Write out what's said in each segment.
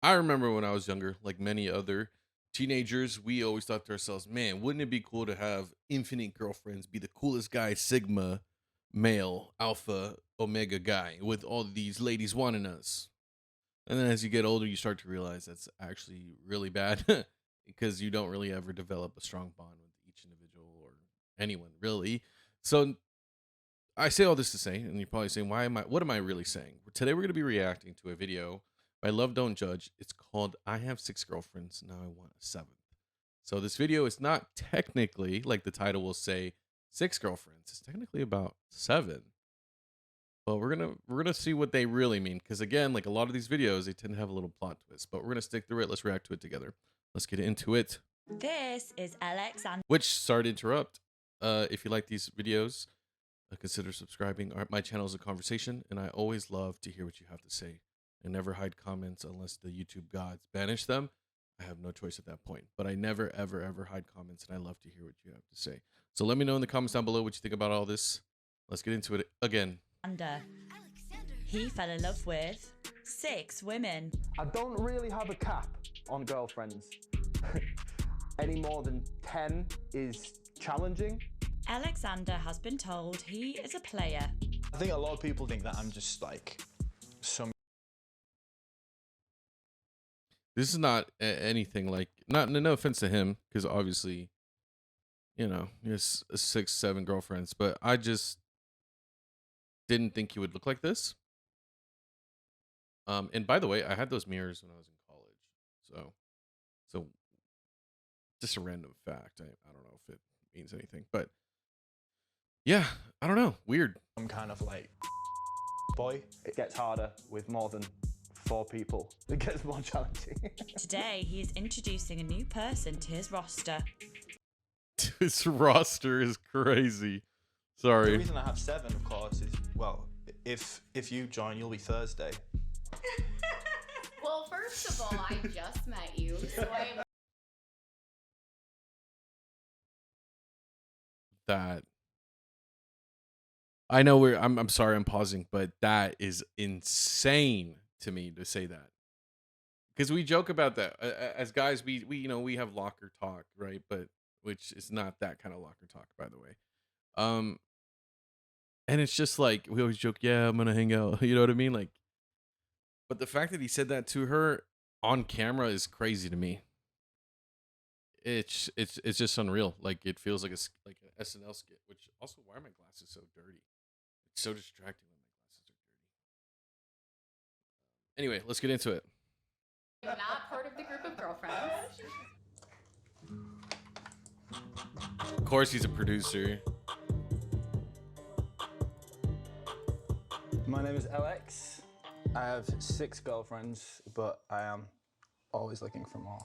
I remember when I was younger, like many other teenagers, we always thought to ourselves, man, wouldn't it be cool to have infinite girlfriends, be the coolest guy, Sigma, male, alpha, omega guy with all these ladies wanting us. And then as you get older, you start to realize that's actually really bad because you don't really ever develop a strong bond with each individual or anyone really. So I say all this to say, and you're probably saying, what am I really saying? Today we're going to be reacting to a video by Love Don't Judge. It's called I Have 6 Girlfriends, Now I Want a 7th. So this video is not technically, like the title will say, 6 girlfriends. It's technically about 7. But we're gonna see what they really mean. Because again, like a lot of these videos, they tend to have a little plot twist. But we're gonna stick through it. Let's react to it together. Let's get into it. This is Alexander. Which, sorry to interrupt. If you like these videos, consider subscribing. My channel is a conversation, and I always love to hear what you have to say. I never hide comments unless the YouTube gods banish them. I have no choice at that point. But I never, ever, ever hide comments, and I love to hear what you have to say. So let me know in the comments down below what you think about all this. Let's get into it again. He fell in love with 6 women. I don't really have a cap on girlfriends. Any more than 10 is challenging. Alexander has been told he is a player. I think a lot of people think that I'm just like some. This is not anything like, no offense to him, because obviously, you know, he has 6, 7 girlfriends, but I just didn't think he would look like this. And by the way, I had those mirrors when I was in college, so just a random fact. I don't know if it means anything, but yeah, I don't know. Weird. I'm kind of like boy. It gets harder with more than 4 people. It gets more challenging. Today, he is introducing a new person to his roster. His roster is crazy. Sorry. The reason I have 7, of course, is well, if you join, you'll be Thursday. Well, first of all, I just met you, so That I know I'm sorry I'm pausing, but that is insane to me to say that. Because we joke about that as guys, we you know, we have locker talk, right? But which is not that kind of locker talk, by the way. And it's just like we always joke, yeah, I'm gonna hang out. You know what I mean? Like, but the fact that he said that to her on camera is crazy to me. It's just unreal. Like it feels like an SNL skit. Which also, why are my glasses so dirty? It's so distracting when my glasses are dirty. Anyway, let's get into it. I'm not part of the group of girlfriends. Of course, he's a producer. My name is Alex. I have 6 girlfriends, but I am always looking for more.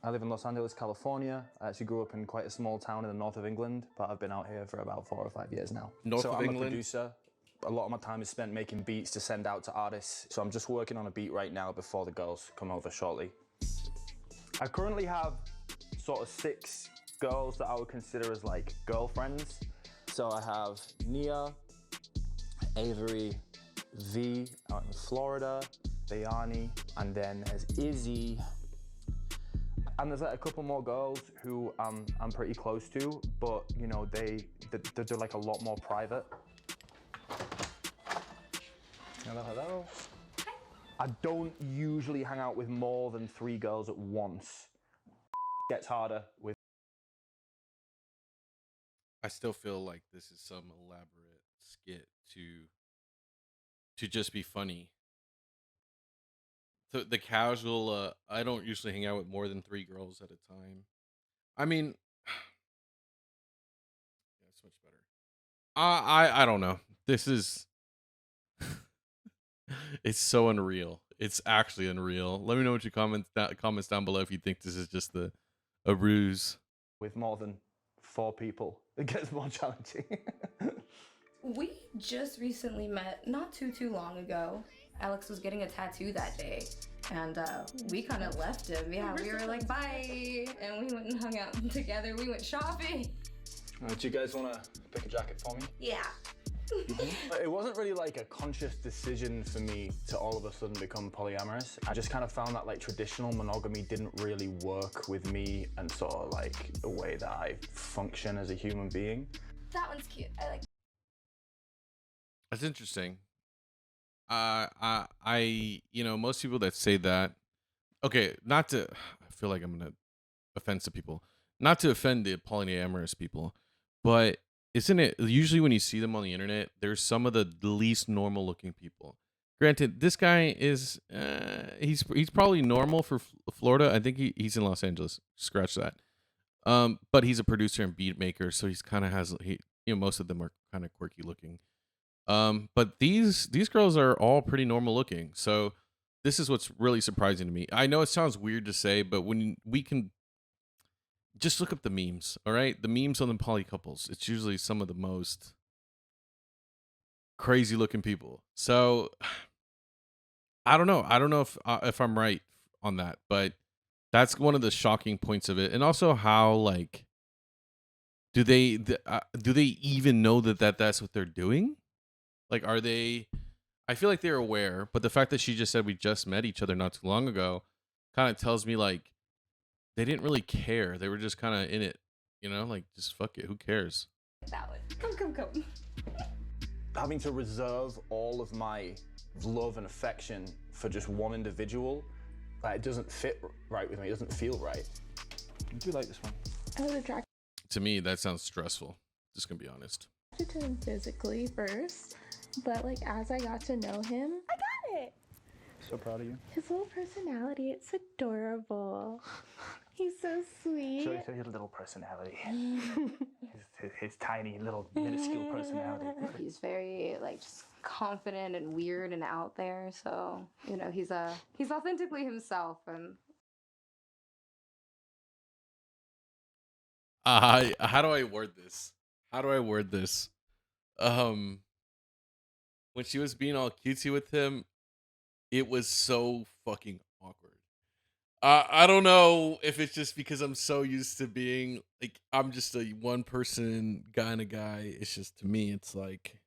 I live in Los Angeles, California. I actually grew up in quite a small town in the north of England, but I've been out here for about 4 or 5 years now. North so of I'm England? a producer. A lot of my time is spent making beats to send out to artists. So I'm just working on a beat right now before the girls come over shortly. I currently have sort of 6 girls that I would consider as like girlfriends. So I have Nia, Avery, V out in Florida, Bayani, and then there's Izzy. And there's like a couple more girls who I'm pretty close to, but you know, they're like a lot more private. Hello, hello. Hi. I don't usually hang out with more than 3 girls at once. It gets harder with. I still feel like this is some elaborate skit to just be funny. The casual, I don't usually hang out with more than 3 girls at a time. I mean, yeah, it's much better. I don't know. This is, it's so unreal. It's actually unreal. Let me know what you comments down below if you think this is just a ruse. With more than 4 people, it gets more challenging. We just recently met not too long ago. Alex was getting a tattoo that day, and we kind of left him. Yeah, we were like, bye, and we went and hung out together. We went shopping. Do you guys want to pick a jacket for me? Yeah. It wasn't really like a conscious decision for me to all of a sudden become polyamorous. I just kind of found that like traditional monogamy didn't really work with me and sort of like the way that I function as a human being. That one's cute. I like. That's interesting. You know, most people that say that, okay, not to, I feel like I'm gonna offend some people, not to offend the polyamorous people, but isn't it usually when you see them on the internet, there's some of the least normal looking people. Granted, this guy is, he's probably normal for Florida. I think he's in Los Angeles. Scratch that. But he's a producer and beat maker, so he's kind of has most of them are kind of quirky looking. But these girls are all pretty normal looking. So this is what's really surprising to me. I know it sounds weird to say, but when we can just look up the memes, all right? The memes on the poly couples, it's usually some of the most crazy looking people. So I don't know. I don't know if I'm right on that, but that's one of the shocking points of it. And also how like do they even know that's what they're doing? Like, are they? I feel like they're aware, but the fact that she just said we just met each other not too long ago kind of tells me like they didn't really care. They were just kind of in it, like just fuck it. Who cares? That one. Come. Having to reserve all of my love and affection for just one individual, like, it doesn't fit right with me. It doesn't feel right. I do like this one. I was attracted To me, that sounds stressful. Just gonna be honest. to him physically first, but like as I got to know him, I got it. So proud of you. His little personality, it's adorable. He's so sweet. Show his little personality. his tiny little minuscule personality. He's very like just confident and weird and out there. So he's authentically himself and. How do I word this? When she was being all cutesy with him, it was so fucking awkward. I don't know if it's just because I'm so used to being like I'm just a one person guy and a guy. It's just to me, it's like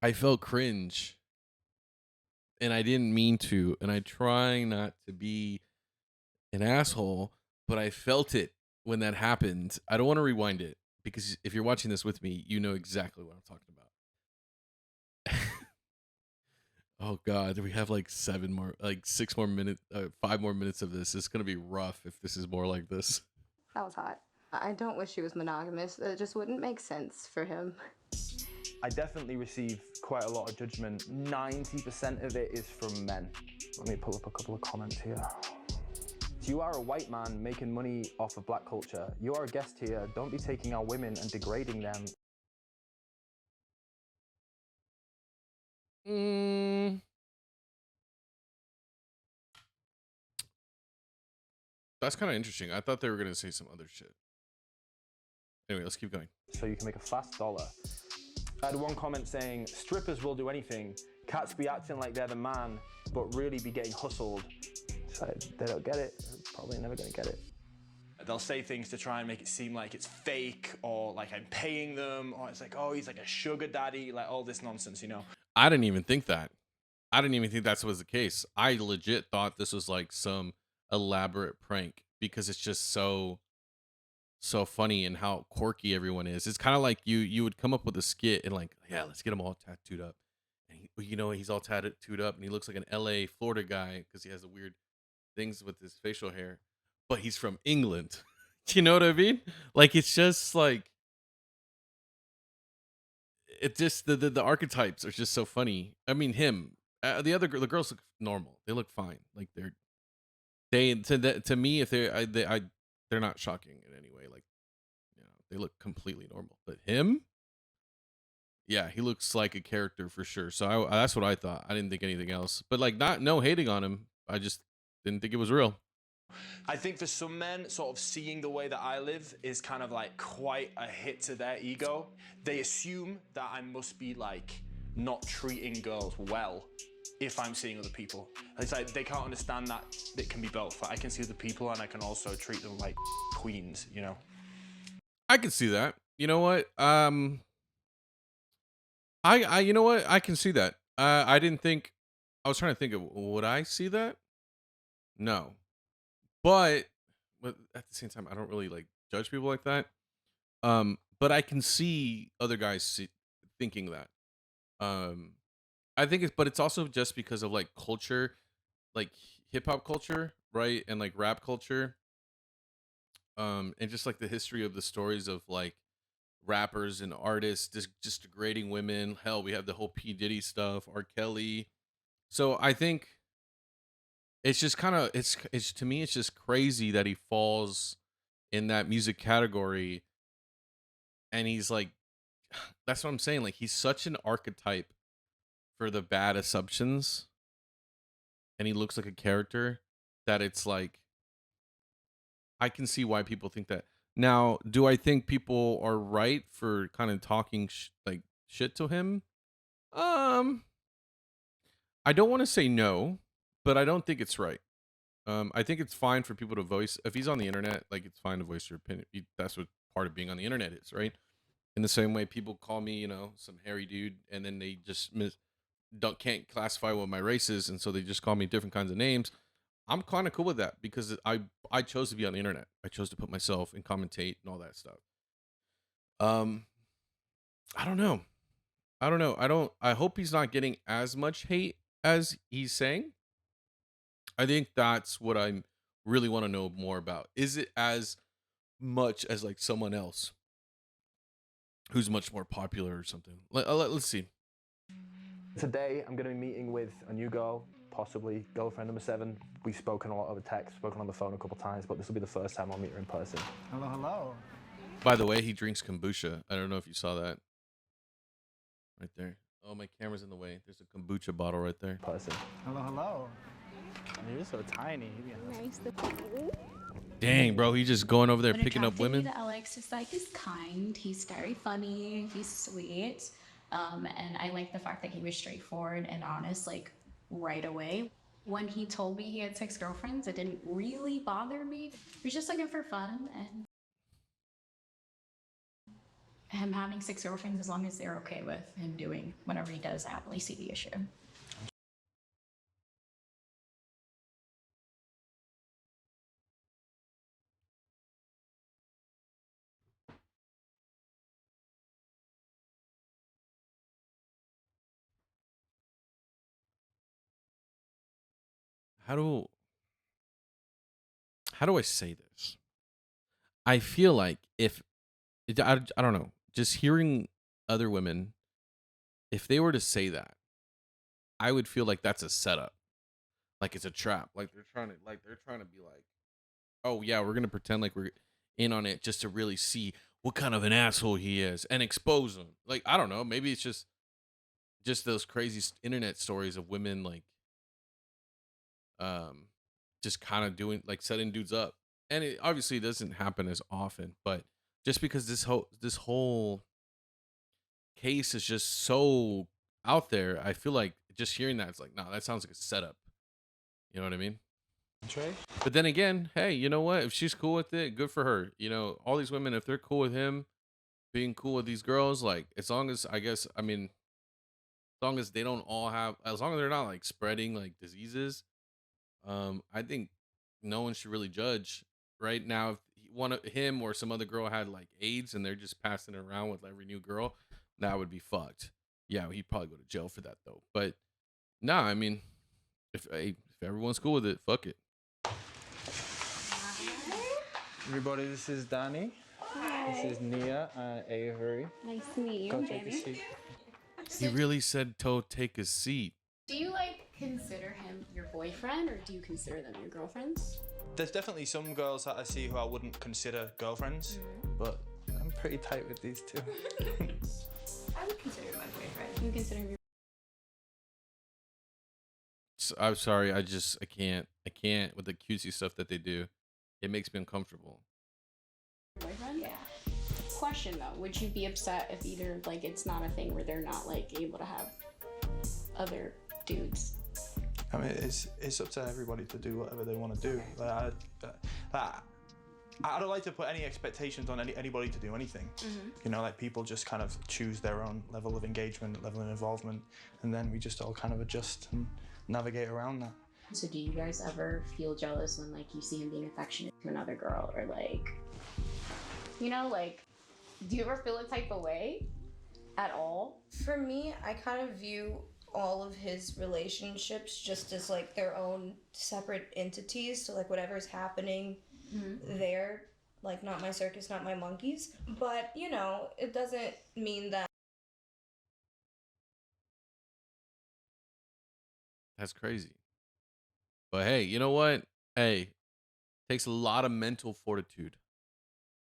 I felt cringe, and I didn't mean to, and I try not to be an asshole, but I felt it when that happened. I don't want to rewind it because if you're watching this with me, you know exactly what I'm talking about. Oh God, we have like 6 more minutes, 5 more minutes of this. It's gonna be rough if this is more like this. That was hot. I don't wish he was monogamous. It just wouldn't make sense for him. I definitely receive quite a lot of judgment. 90% of it is from men. Let me pull up a couple of comments here. You are a white man making money off of black culture. You are a guest here. Don't be taking our women and degrading them. That's kind of interesting. I thought they were gonna say some other shit. Anyway, let's keep going. So you can make a fast dollar. I had one comment saying, strippers will do anything. Cats be acting like they're the man, but really be getting hustled. So they don't get it. They're probably never gonna get it. They'll say things to try and make it seem like it's fake, or like I'm paying them, or it's like, oh, he's like a sugar daddy, like all this nonsense, I didn't even think that. I didn't even think that was the case. I legit thought this was like some elaborate prank because it's just so funny and how quirky everyone is. It's kind of like you would come up with a skit and like, yeah, let's get them all tattooed up. And he's all tattooed up and he looks like an LA, Florida guy because he has the weird things with his facial hair, but he's from England. You know what I mean? Like, it's just like, it just the archetypes are just so funny. I mean, the girls look normal. They look fine. Like to me, if they're not shocking in any way. Like, they look completely normal. But him, yeah, he looks like a character for sure. So that's what I thought. I didn't think anything else. But like, no hating on him. I just didn't think it was real. I think for some men, sort of seeing the way that I live is kind of like quite a hit to their ego. They assume that I must be like not treating girls well if I'm seeing other people. It's like they can't understand that it can be both. Like, I can see other people and I can also treat them like queens, I can see that. You know what? you know what? I can see that. I didn't think. I was trying to think of, would I see that? No, but at the same time, I don't really like judge people like that. But I can see other guys thinking that. Um, I think it's, but it's also just because of like culture, like hip hop culture, right, and like rap culture, and just like the history of the stories of like rappers and artists just degrading women. Hell, we have the whole P Diddy stuff, R. Kelly. So I think it's just kind of it's to me it's just crazy that he falls in that music category, and he's like, that's what I'm saying. Like he's such an archetype for the bad assumptions, and he looks like a character that it's like I can see why people think that. Now, do I think people are right for kind of talking like shit to him? Um, I don't want to say no, but I don't think it's right. I think it's fine for people to voice if he's on the internet. Like it's fine to voice your opinion. That's what part of being on the internet is, right? In the same way, people call me, some hairy dude, and then they just can't classify what my race is, and so they just call me different kinds of names. I'm kind of cool with that because I chose to be on the internet. I chose to put myself and commentate and all that stuff. Um, I don't know. I don't know. I hope he's not getting as much hate as he's saying. I think that's what I really want to know more about. Is it as much as like someone else who's much more popular or something? Let's see. Today, I'm going to be meeting with a new girl, possibly girlfriend number 7. We've spoken a lot over text, spoken on the phone a couple times, but this will be the first time I'll meet her in person. Hello, hello. By the way, he drinks kombucha. I don't know if you saw that. Right there. Oh, my camera's in the way. There's a kombucha bottle right there. Person. Hello, hello. You're so tiny. Nice to Dang, bro, he just going over there What picking up attracted me women. to Alex is like he's kind, he's very funny, he's sweet, and I like the fact that he was straightforward and honest, like right away. When he told me he had 6 girlfriends, it didn't really bother me. He was just looking for fun, and him having 6 girlfriends, as long as they're okay with him doing whatever he does, I don't really see the issue. How do I say this? I feel like if I don't know, just hearing other women, if they were to say that, I would feel like that's a setup, like it's a trap, like they're trying to be like, oh yeah, we're gonna pretend like we're in on it just to really see what kind of an asshole he is and expose him. Like I don't know, maybe it's just those crazy internet stories of women like um just kind of doing like setting dudes up, and it obviously doesn't happen as often, but just because this whole case is just so out there, I feel like just hearing that it's like, no, that sounds like a setup. You know what I mean? Trey? But then again, hey, you know what? If she's cool with it, good for her. All these women, if they're cool with him being cool with these girls, like as long as as long as they don't all have, as long as they're not like spreading like diseases, I think no one should really judge. Right now, if one of him or some other girl had like AIDS and they're just passing it around with every new girl, that would be fucked. Yeah, he'd probably go to jail for that though. But nah, I mean, if everyone's cool with it, fuck it. Everybody, this is Danny. Hi. This is Nia and Avery. Nice to meet Go you, take a Danny. seat. He really said, "To take a seat." Do you consider him your boyfriend, or do you consider them your girlfriends? There's definitely some girls that I see who I wouldn't consider girlfriends, but I'm pretty tight with these 2. I would consider my boyfriend. You consider him your I'm sorry, I can't with the cutesy stuff that they do. It makes me uncomfortable. boyfriend? Yeah. Question though, would you be upset if either it's not a thing where they're not able to have other dudes? I mean, it's up to everybody to do whatever they want to do. I don't like to put any expectations on anybody to do anything. You know, like people just kind of choose their own level of engagement, level of involvement, and then we just all kind of adjust and navigate around that. So do you guys ever feel jealous when like you see him being affectionate to another girl, or like, you know, like, do you ever feel a type of way at all? For me, I kind of view all of his relationships just as like their own separate entities. So like whatever's happening there, like not my circus, not my monkeys. But you know, it doesn't mean that. That's crazy. But hey, you know what? Hey, takes a lot of mental fortitude.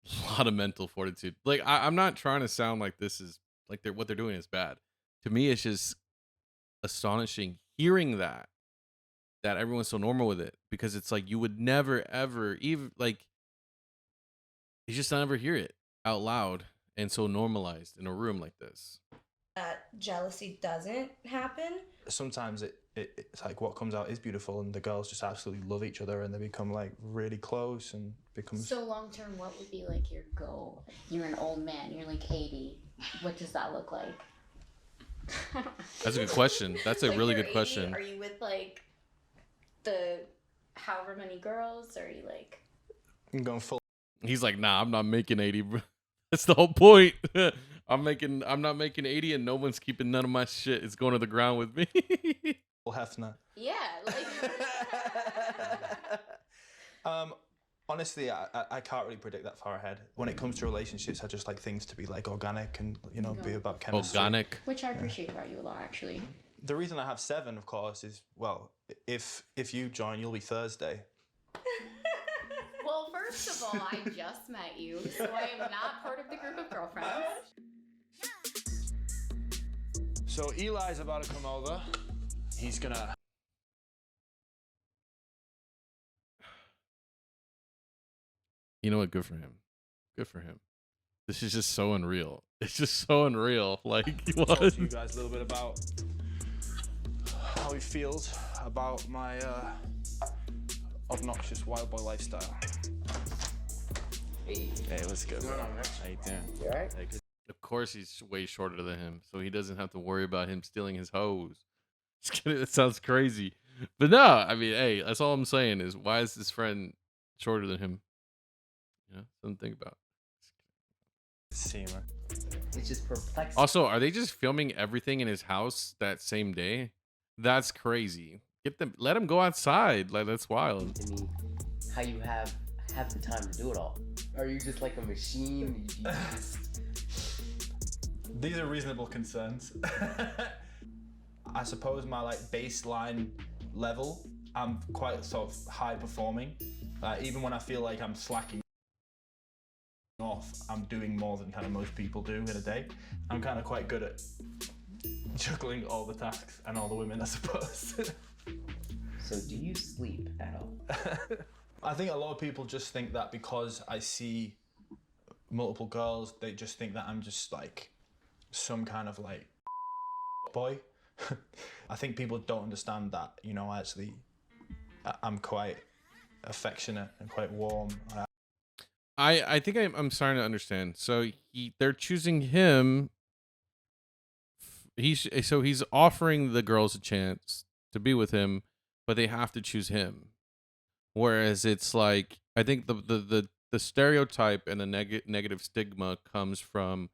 A lot of mental fortitude. Like I'm not trying to sound like this is like what they're doing is bad. To me, it's just astonishing hearing that everyone's so normal with it, because it's like you would never ever even like you just never hear it out loud and so normalized in a room like this. That jealousy doesn't happen. Sometimes it's like what comes out is beautiful, and the girls just absolutely love each other, and they become like really close and become. So long term, what would be like your goal? You're an old man, you're like 80. What does that look like? That's a good question. That's a Like, really you're good 80, question. Are you with like the however many girls? Or are you like? I'm going full. He's like, nah, I'm not making 80, bro. That's the whole point. I'm not making 80, and no one's keeping none of my shit. It's going to the ground with me. Hefner. Yeah, like. Honestly, I can't really predict that far ahead. When it comes to relationships, I just like things to be like organic and, you know, be about chemistry. Organic. Which I appreciate about you a lot, actually. The reason I have 7, of course, is, well, if you join, you'll be Thursday. Well, first of all, I just met you, so I am not part of the group of girlfriends. So Eli's about to come over. He's gonna. You know what? Good for him. Good for him. This is just so unreal. It's just so unreal. Like, what? Talk to you guys a little bit about how he feels about my obnoxious wild boy lifestyle. Hey, what's good, bro? How you doing? You alright? Of course, he's way shorter than him, so he doesn't have to worry about him stealing his hose. Just kidding. That sounds crazy, but no. I mean, hey, that's all I'm saying is, why is this friend shorter than him? You know, something to think about. See, man. It's just perplexing. Also, are they just filming everything in his house that same day? That's crazy. Let him go outside. Like, that's wild. I mean, how you have the time to do it all? Are you just like a machine? You just... These are reasonable concerns. I suppose my like baseline level, I'm quite sort of high performing. Even when I feel like I'm slacking off, I'm doing more than kind of most people do in a day. I'm kind of quite good at juggling all the tasks and all the women, I suppose. So do you sleep at all? I think a lot of people just think that because I see multiple girls, they just think that I'm just like some kind of like boy. I think people don't understand that, you know, actually I'm quite affectionate and quite warm. I think I'm starting to understand. So they're choosing him. He's offering the girls a chance to be with him, but they have to choose him. Whereas it's like, I think the stereotype and the negative stigma comes from,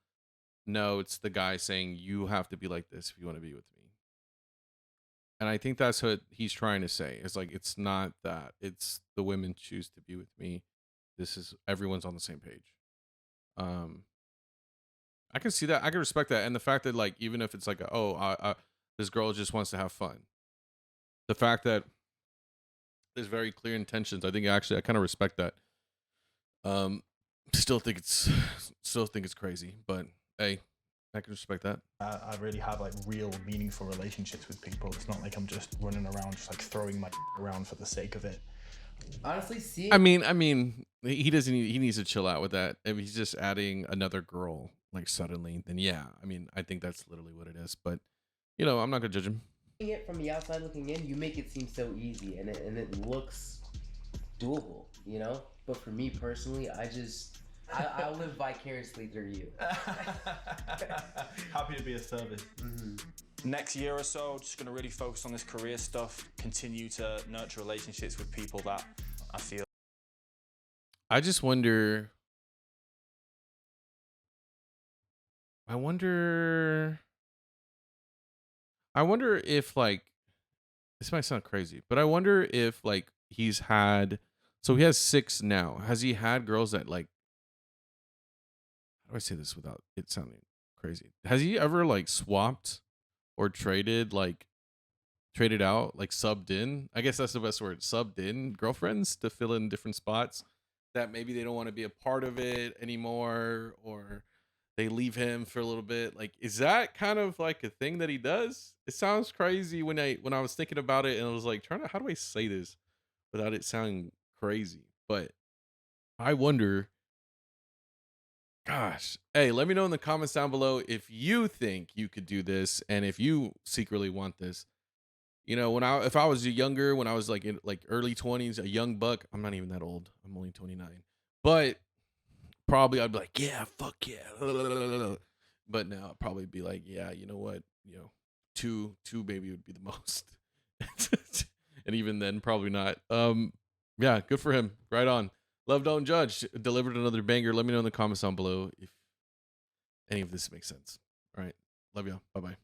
no, it's the guy saying you have to be like this if you want to be with me. And I think that's what he's trying to say. It's like, it's not that. It's the women choose to be with me. This is, everyone's on the same page. I can see that. I can respect that. And the fact that, like, even if it's like, this girl just wants to have fun. The fact that there's very clear intentions. I think actually I kind of respect that. Still think it's crazy, but hey, I can respect that. I really have like real meaningful relationships with people. It's not like I'm just running around just like throwing my around for the sake of it. Honestly, see. I mean, he doesn't. He needs to chill out with that. If he's just adding another girl like suddenly, then yeah. I mean, I think that's literally what it is. But you know, I'm not gonna judge him. It from the outside looking in, you make it seem so easy, and it looks doable. you know. But for me personally, I'll live vicariously through you. Happy to be of service. Next year or so, just gonna really focus on this career stuff, continue to nurture relationships with people that I feel. I just wonder. I wonder. I wonder if like this might sound crazy, but I wonder if like he's had. So he has 6 now. Has he had girls that like? How do I say this without it sounding crazy? Has he ever like swapped or traded out, like subbed in? I guess that's the best word. Subbed in girlfriends to fill in different spots that maybe they don't want to be a part of it anymore, or they leave him for a little bit. Like, is that kind of like a thing that he does? It sounds crazy when I was thinking about it, and I was like trying to, how do I say this without it sounding crazy? But I wonder. Gosh, hey, let me know in the comments down below if you think you could do this, and if you secretly want this. You know, if I was younger, when I was like in like early 20s, a young buck. I'm not even that old. I'm only 29. But probably I'd be like, yeah, fuck yeah. But now I'd probably be like, yeah, you know what? You know, two maybe would be the most. And even then, probably not. Yeah, good for him. Right on. Love Don't Judge delivered another banger. Let me know in the comments down below if any of this makes sense. All right. Love y'all. Bye-bye.